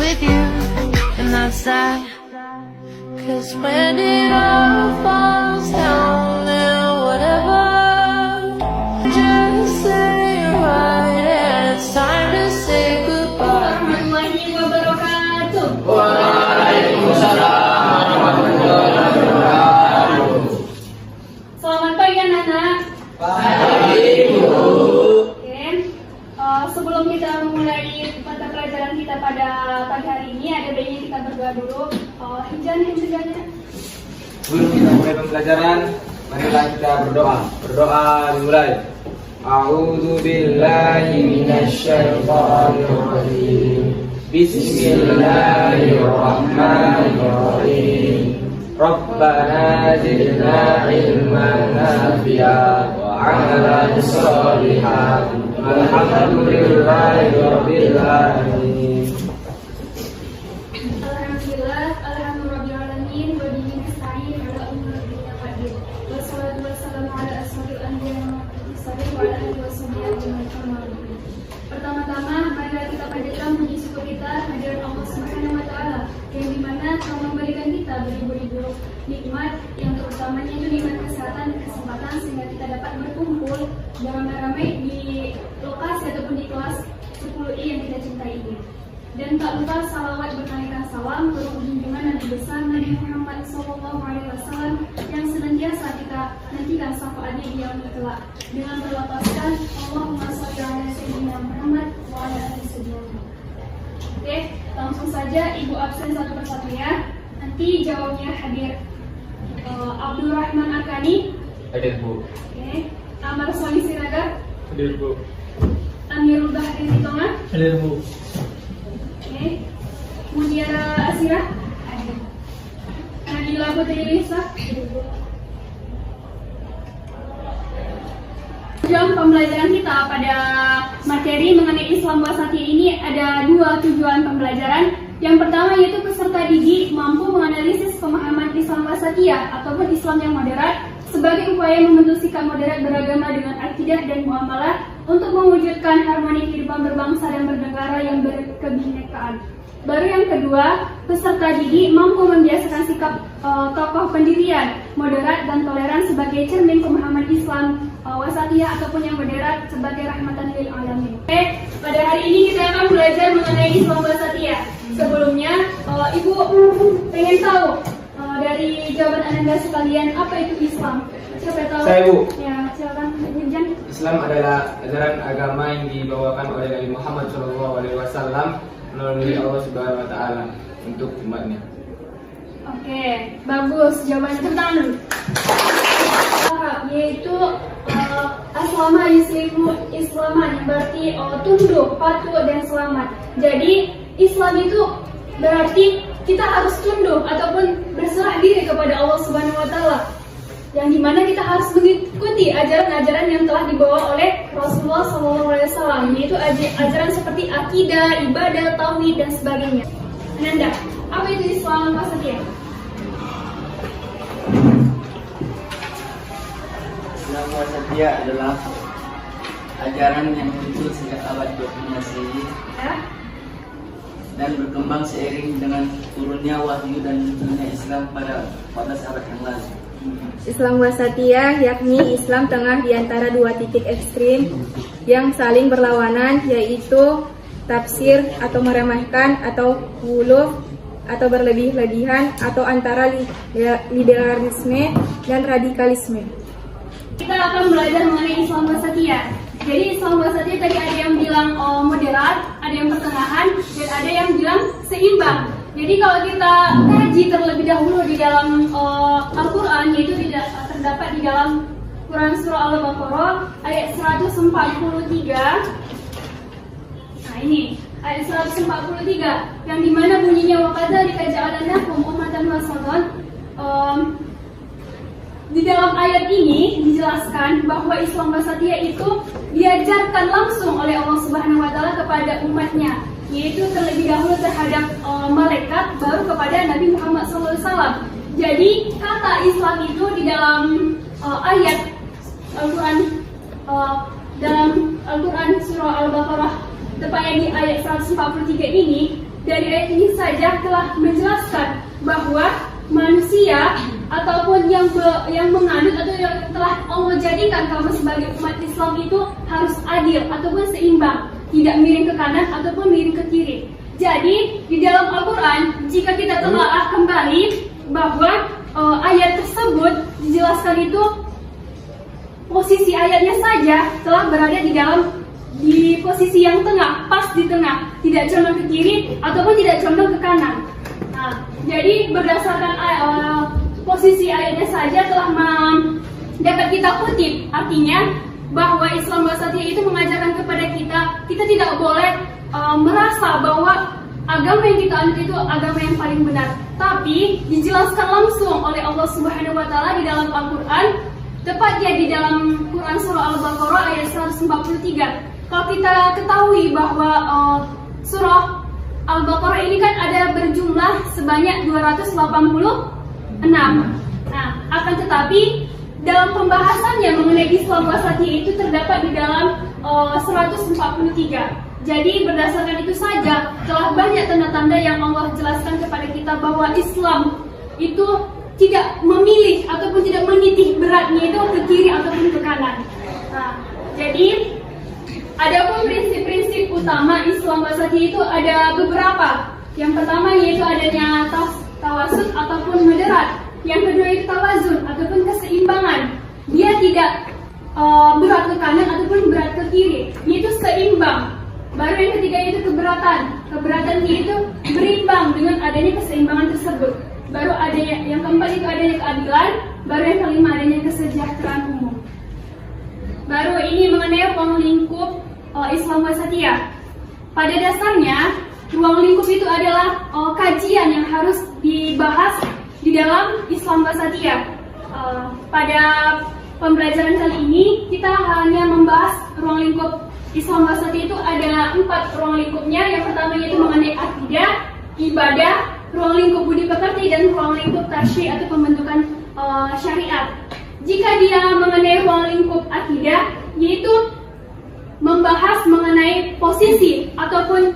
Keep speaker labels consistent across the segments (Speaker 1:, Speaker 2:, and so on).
Speaker 1: with you, and that's that. 'Cause when it all falls down, then whatever, just say you're right, and it's time to say goodbye.
Speaker 2: Warahmatullahi wabarakatuh.
Speaker 3: Waalaikumsalam warahmatullahi wabarakatuh.
Speaker 2: Selamat pagi anak-anak.
Speaker 3: Pagi, Bu.
Speaker 2: Oke. Sebelum kita memulai mata pelajaran kita pada pagi hari ini, ada baiknya kita berdoa dulu. Hijau-hijaunya.
Speaker 3: Sebelum kita mulai pembelajaran, marilah kita berdoa. Berdoa dimulai. A'udzu billahi minasyaitonir rajim. Bismillahirrahmanirrahim. Rabbana zidna ilman nafi'a wa 'amalan shalihan. Alhamdulillahi rabbil alamin.
Speaker 2: Alhamdulillah, alhamdulillah alamin, wa bihi nasta'in ala umuri dunya wad din. Wassalatu wassalamu ala asyrofil anbiya'i wal mursalin wa ala alihi washabihi ajma'in. Pertama-tama, marilah kita panjatkan puji syukur kita kehadirat Allah Subhanahu wa taala yang dimana telah memberikan kita beribu-ribu nikmat, yang terutamanya itu nikmat kesehatan dan kesempatan sehingga kita dapat berkumpul beramai-ramai di lokasi ataupun di kelas 10I yang kita cintai ini. Dan tak lupa salawat berkalikan salam untuk junjungan Nabi besar Nabi Muhammad SAW yang senantiasa kita nantikan syafaatnya di yaumul kelak dengan berlapaskan Allahumma shalli ala sayyidina Muhammad wa ala alihi wasallam. Oke, langsung saja Ibu absen satu persatu ya. Nanti jawabnya hadir Abdul Rahman Akani.
Speaker 3: Hadir, Bu.
Speaker 2: Oke, Amar Soni Siragar.
Speaker 3: Hadir, Bu.
Speaker 2: Amirul Bahri Ritonga.
Speaker 3: Hadir, Bu.
Speaker 2: Oke, Mudiara Asira. Hadir. Nabila Putri Lisa. Tujuan pembelajaran kita pada materi mengenai Islam Wasati ini ada dua tujuan pembelajaran. Yang pertama yaitu peserta didik mampu menganalisis pemahaman Islam Wasatiyah ataupun Islam yang moderat sebagai upaya membentuk sikap moderat beragama dengan akidah dan muamalah untuk mewujudkan harmoni kehidupan berbangsa dan bernegara yang berkebinekaan. Baru yang kedua, peserta didik mampu membiasakan sikap tokoh pendirian, moderat dan toleran sebagai cermin pemahaman Islam Wasatiyah ataupun yang moderat sebagai rahmatan lil alamin. Oke, pada hari ini kita akan belajar mengenai Islam Wasatiyah. Sebelumnya, Ibu pengen tahu dari jawaban Anda sekalian apa itu Islam? Siapa tahu?
Speaker 3: Saya, Bu.
Speaker 2: Ya, silakan Ibu Jan.
Speaker 3: Islam adalah ajaran agama yang dibawakan oleh Nabi Muhammad SAW melalui Allah Subhanahu wa taala untuk umatnya.
Speaker 2: Oke, bagus. Jawabannya tepuk tangan dulu. Yaitu aslama yuslimu islaman, yang berarti tunduk, patuh dan selamat. Jadi Islam itu berarti kita harus tunduk ataupun berserah diri kepada Allah Subhanahu wa taala. Yang dimana kita harus mengikuti ajaran-ajaran yang telah dibawa oleh Rasulullah SAW, yaitu ajaran seperti akidah, ibadah, tauhid dan sebagainya. Ananda, apa itu Islam Wasatiyah?
Speaker 4: Islam Wasatiyah adalah ajaran yang muncul sejak abad 20 Masehi
Speaker 2: Ya?
Speaker 4: dan berkembang seiring dengan turunnya wahyu dan munculnya Islam pada 14 abad yang lalu.
Speaker 5: Islam Wasatiyah yakni Islam tengah di antara dua titik ekstrim yang saling berlawanan, yaitu tafsir atau meremehkan atau wuluf atau berlebih-lebihan atau antara liberalisme dan radikalisme.
Speaker 2: Kita akan belajar mengenai Islam Wasatiyah. Jadi Islam Wasatiyah tadi ada yang bilang moderat, ada yang pertengahan, dan ada yang bilang seimbang. Jadi kalau kita kaji terlebih dahulu di dalam Al-Quran, yaitu terdapat di dalam Quran Surah Al-Baqarah ayat 143. Nah ini ayat 143 yang dimana bunyinya waqadzalika ja'alnakum ummatan wasatan. Di dalam ayat ini dijelaskan bahwa Islam Wasatiyah itu diajarkan langsung oleh Allah Subhanahu wa taala kepada umatnya, yaitu terlebih dahulu terhadap malaikat, baru kepada Nabi Muhammad SAW. Jadi kata Islam itu di dalam ayat Al-Quran, dalam Al-Quran surah Al-Baqarah tepatnya di ayat 143 ini dari ayat ini saja telah menjelaskan bahwa manusia ataupun yang menganut atau yang telah Allah jadikan kamu sebagai umat Islam itu harus adil ataupun seimbang, tidak miring ke kanan ataupun miring ke kiri. Jadi di dalam Al-Quran, jika kita telah kembali bahwa ayat tersebut dijelaskan itu posisi ayatnya saja telah berada di posisi yang tengah, pas di tengah, tidak condong ke kiri ataupun tidak condong ke kanan. Nah, jadi berdasarkan posisi ayatnya saja telah dapat kita kutip, artinya bahwa Islam Wasatiyah itu mengajarkan kepada kita tidak boleh merasa bahwa agama yang kita anut itu agama yang paling benar, tapi dijelaskan langsung oleh Allah Subhanahu wa taala di dalam Al-Qur'an, tepatnya di dalam Quran surah Al-Baqarah ayat 143. Kalau kita ketahui bahwa surah Al-Baqarah ini kan ada berjumlah sebanyak 286. Nah, akan tetapi dalam pembahasannya mengenai Islam Wasatiyah itu terdapat di dalam 143. Jadi berdasarkan itu saja telah banyak tanda-tanda yang Allah jelaskan kepada kita bahwa Islam itu tidak memilih ataupun tidak menitik beratnya itu ke kiri ataupun ke kanan. Nah, jadi adapun prinsip-prinsip utama Islam Wasatiyah itu ada beberapa. Yang pertama yaitu adanya tawasud ataupun moderat. Yang kedua itu tawazun ataupun keseimbangan. Dia tidak berat ke kanan ataupun berat ke kiri, yaitu seimbang. Baru yang ketiga itu keberatan. Keberatan itu berimbang dengan adanya keseimbangan tersebut. Baru adanya yang keempat itu adanya keadilan. Baru yang kelima adanya kesejahteraan umum. Baru ini mengenai ruang lingkup Islam Wasatiyah. Pada dasarnya ruang lingkup itu adalah kajian yang harus dibahas di dalam Islam Wasatiyah. Pada pembelajaran kali ini kita hanya membahas ruang lingkup Islam Wasatiyah itu ada 4 ruang lingkupnya. Yang pertama yaitu mengenai akidah, ibadah, ruang lingkup budi pekerti, dan ruang lingkup tasyri' atau pembentukan syariat. Jika dia mengenai ruang lingkup akidah, yaitu membahas mengenai posisi ataupun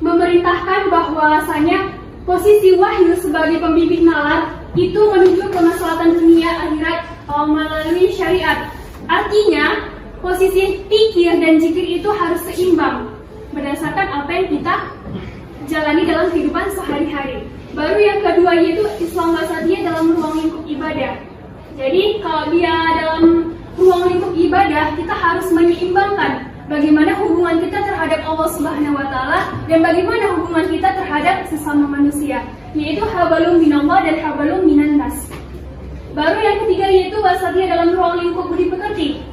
Speaker 2: memerintahkan bahwasanya posisi wahyu sebagai pembimbing nalar itu menuju kemaslahatan dunia akhirat melalui syariat. Artinya posisi pikir dan zikir itu harus seimbang berdasarkan apa yang kita jalani dalam kehidupan sehari-hari. Baru yang kedua yaitu Islam Wasatiyah dalam ruang lingkup ibadah. Jadi kalau dia dalam ruang lingkup ibadah, kita harus menyeimbangkan bagaimana hubungan kita terhadap Allah Subhanahu wa taala dan bagaimana hubungan kita terhadap sesama manusia, yaitu hablum minallah dan hablum minan nas. Baru yang ketiga yaitu wasatiyah dalam ruang lingkup budi pekerti.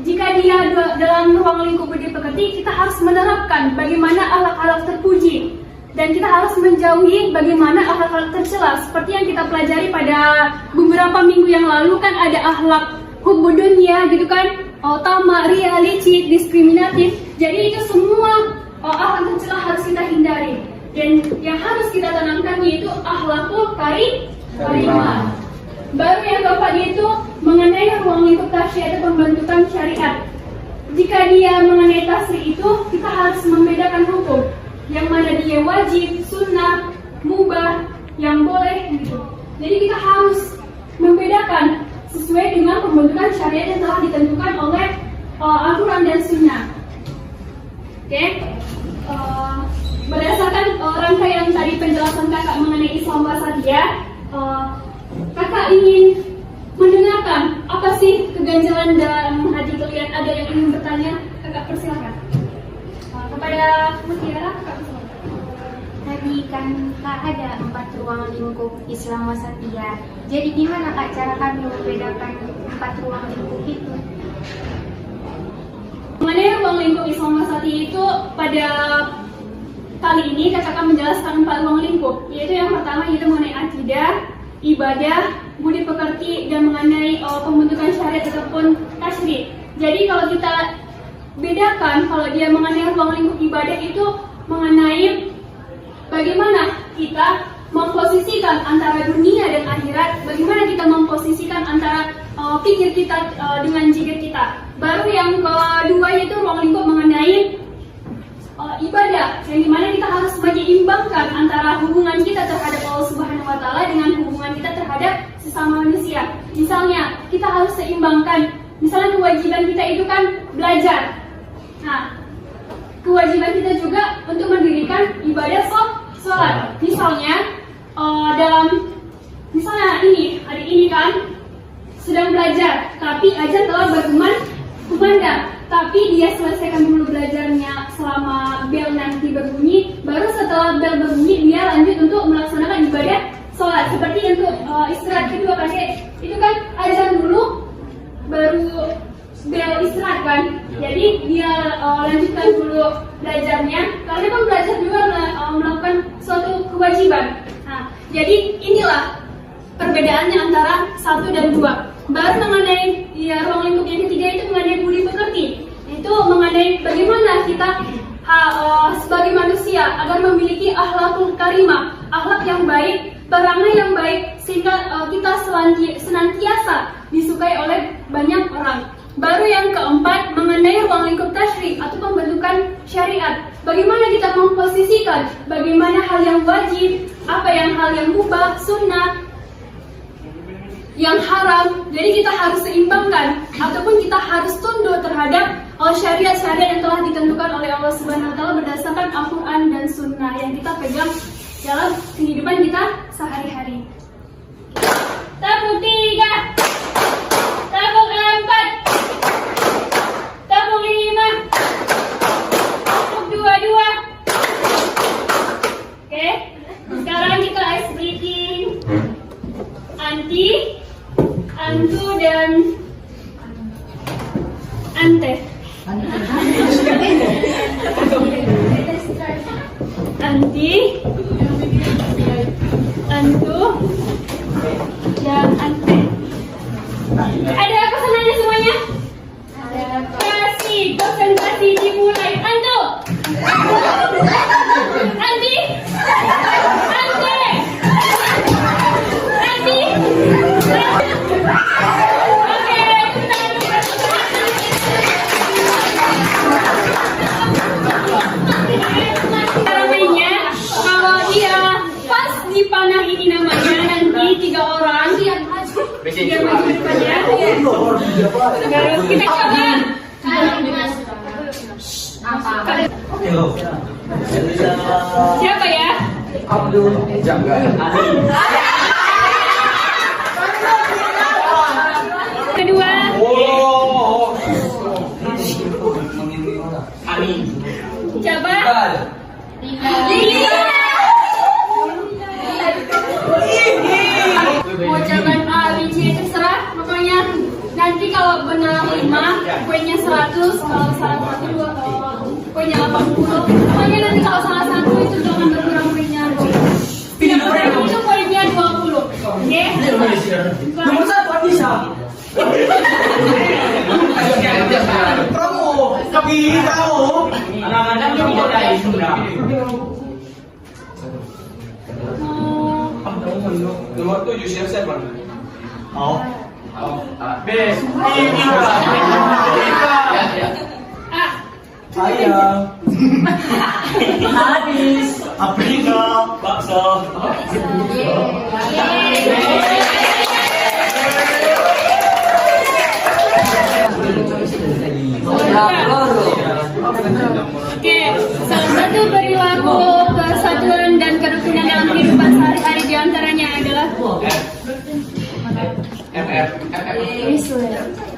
Speaker 2: Jika dia dalam ruang lingkup budi pekerti, kita harus menerapkan bagaimana akhlak-akhlak terpuji dan kita harus menjauhi bagaimana akhlak-akhlak tercela. Seperti yang kita pelajari pada beberapa minggu yang lalu kan ada akhlak hubbud dunya gitu kan, tamak, ria, licik, diskriminatif. Jadi itu semua akhlak tercela harus kita hindari. Dan yang harus kita tanamkan yaitu akhlakul karimah. Baru yang keempat yaitu mengenai ruang lingkup tasyri' atau pembentukan syariat. Jika dia mengenai tasyri' itu, kita harus membedakan hukum yang mana dia wajib, sunnah, mubah, yang boleh gitu. Jadi kita harus membedakan sesuai dengan pembentukan syariat yang telah ditentukan oleh Al-Quran dan Sunnah. Oke, berdasarkan rangkaian tadi penjelasan kakak mengenai Islam Wasatiyah, kakak ingin mendengarkan apa sih keganjalan dalam hati kalian? Ada yang ingin bertanya? Kakak persilakan. Kepada Mutiara, kakak persilakan.
Speaker 6: Tadi kan Kak ada 4 ruang lingkup Islam Wasatiyah. Jadi gimana Kak cara kami membedakan 4 ruang lingkup itu?
Speaker 2: Mengenai ruang lingkup Islam Wasatiyah itu pada kali ini kakak akan menjelaskan 4 ruang lingkup, yaitu yang pertama yaitu mengenai akidah, ibadah, budi pekerti, dan mengenai pembentukan syariat ataupun tasyri'. Jadi kalau kita bedakan, kalau dia mengenai ruang lingkup ibadah itu mengenai bagaimana kita memposisikan antara dunia dan akhirat, bagaimana kita memposisikan antara pikir kita dengan zikir kita. Baru yang kedua yaitu ruang lingkup mengenai ibadah, yang dimana kita harus hubungan kita terhadap Allah Subhanahu wa Ta'ala dengan hubungan kita terhadap sesama manusia. Misalnya, kita harus seimbangkan. Misalnya kewajiban kita itu kan belajar. Nah, kewajiban kita juga untuk mendirikan ibadah sholat. Misalnya, misalnya adik ini kan sedang belajar, tapi azan telah berkumandang. Tapi dia selesaikan dulu belajarnya selama bel nanti berbunyi, baru setelah bel berbunyi dia lanjut untuk melaksanakan ibadah sholat. Seperti untuk istirahat kedua kan, itu kan azan dulu, baru bel istirahat kan. Jadi dia lanjutkan dulu belajarnya, karena kan belajar juga melakukan suatu kewajiban. Nah, jadi inilah perbedaannya antara 1 dan 2. Baru mengenai ruang lingkup yang ketiga itu mengenai budi pekerti. Itu mengenai bagaimana kita sebagai manusia agar memiliki akhlakul karimah, akhlak yang baik, perangai yang baik, sehingga kita senantiasa disukai oleh banyak orang. Baru yang keempat mengenai ruang lingkup tasyri atau pembentukan syariat. Bagaimana kita memposisikan, bagaimana hal yang wajib, apa yang hal yang mubah, sunnah, yang haram. Jadi kita harus seimbangkan ataupun kita harus tunduk terhadap syariat-syariat yang telah ditentukan oleh Allah Subhanahu wa Ta'ala berdasarkan Al-Quran dan Sunnah yang kita pegang dalam kehidupan kita sehari-hari. Tepuk 3, tepuk 4, tepuk 5, tepuk 22. Oke, sekarang kita ice breathing. Anti, antu, dan ante. Anti, antu, dan ante. Ada pesanannya semuanya? Konsentrasi dimulai. Antu, anti, ante. Kalau dia pas dipanah ini namanya, nanti 3 orang dia maju depannya. Terus kita coba. Siapa ya?
Speaker 3: Abdul Jangga.
Speaker 2: Kedua. Coba. Lilia. Mau jawaban A, B, C terserah. Pokoknya nanti kalau benar 5, poinnya 100. Kalau salah 1, 2, poinnya 80. Pokoknya nanti kalau salah 1 itu jangan berkurang poinnya. Itu poinnya 20. Oke?
Speaker 7: Nomor 1 bisa. Promo, kami tahu. Anak-anak yang tidak sudah. Nomor 7 siapa? Oh. B. Ayam. Habis. Afrika. Bakso.
Speaker 2: Oke, salah satu perilaku kesatuan dan kerukunan dalam kehidupan sehari-hari diantaranya adalah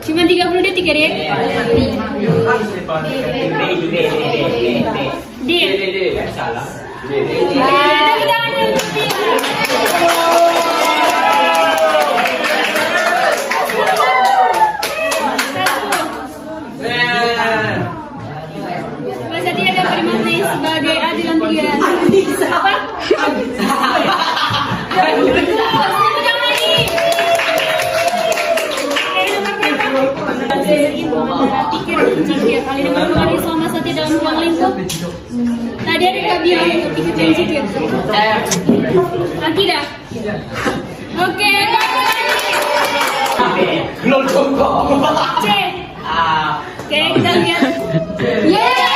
Speaker 2: cuma 30 detik ya, Dek?
Speaker 3: Salah.
Speaker 2: Tepuk tangan untuk dia. Masa dia dapat dimaknai sebagai adilan tiga. Apa? Kali nomor 2 Islam masa tidak dalam lingkup. Tadi ada Kak bilang untuk ikut yang zikir. Tidak. Oke. C. Oke, kita lihat. Yeay.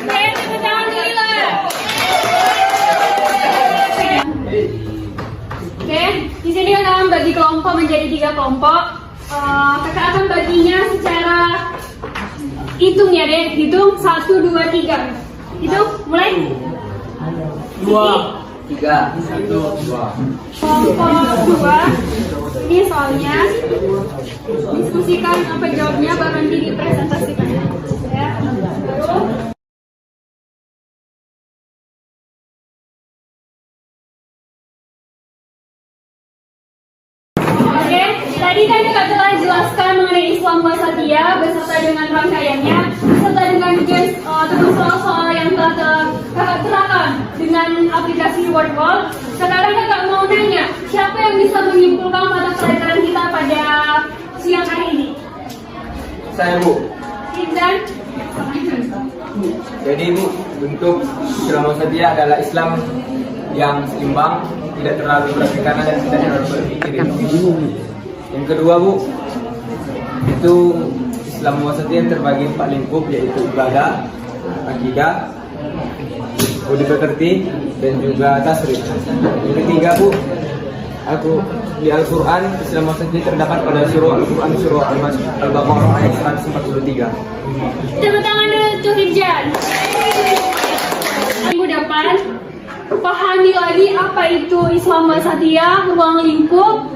Speaker 2: Oke, tepuk tangan 3 kelompok. Kakak akan baginya secara hitung ya deh, hitung 1, 2, 3. Hitung, mulai.
Speaker 7: 2,
Speaker 4: 3.
Speaker 7: 1, 2.
Speaker 2: Kelompok 2, ini soalnya diskusikan apa jawabnya baru nanti dipresentasikan ya. Baru Oke, tadi kan Kak telah jelaskan mengenai Islam Wasatiyah beserta dengan rangkaiannya, beserta dengan guys tentang soal-soal yang telah Kakak terapkan dengan aplikasi WordWall. Sekarang Kakak mau nanya, siapa yang bisa menyimpulkan mata pelajaran kita pada siang hari ini?
Speaker 3: Saya, Bu.
Speaker 2: Insan?
Speaker 3: Jadi, Bu, bentuk Islam Wasatiyah adalah Islam yang seimbang, tidak terlalu berat di kanan dan tidak terlalu berat di kiri. Yang kedua, Bu, itu Islam Wasatiyah terbagi 4 lingkup, yaitu ibadah, akidah, budi pekerti, dan juga tasrif. Yang ketiga, Bu, di Al-Quran Islam Wasatiyah terdapat pada surah Al-Quran surah Al-Baqarah ayat 143.
Speaker 2: Tepuk tangan dulu untuk Rizal. Minggu depan pahami lagi apa itu Islam Wasatiyah, ruang lingkup,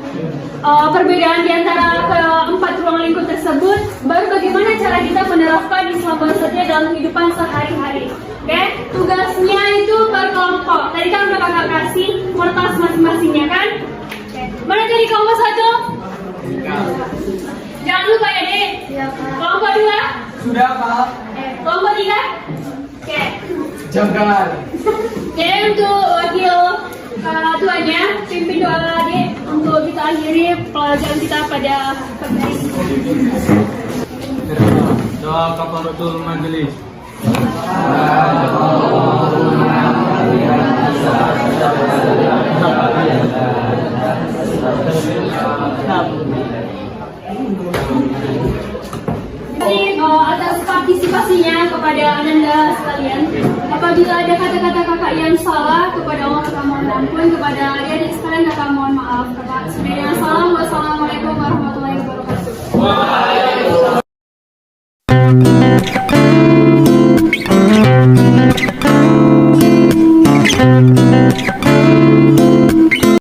Speaker 2: perbedaan di antara keempat ruang lingkup tersebut, baru bagaimana cara kita menerapkan Islam Wasatiyah dalam kehidupan sehari-hari. Oke, tugasnya itu berkelompok. Tadi kan udah kakak kasih kertas masing-masingnya kan? Oke. Mana jadi kelompok 1? Jangan lupa ya dek. Kelompok 2?
Speaker 7: Sudah, Pak.
Speaker 2: Kelompok 3? Oke.
Speaker 7: Jangan.
Speaker 2: Oke, untuk wakil tuanya, pimpin doa dek untuk kita akhiri pelajaran kita pada pagi hari ini.
Speaker 7: Doa kafaratul majelis.
Speaker 2: Atas partisipasinya kepada Ananda sekalian. Apabila ada kata-kata kakak yang salah, kepada Allah kakak mohon ampun, kepada adik sekalian kakak mohon maaf. Kakak, sebagai salam, wassalamualaikum warahmatullahi wabarakatuh.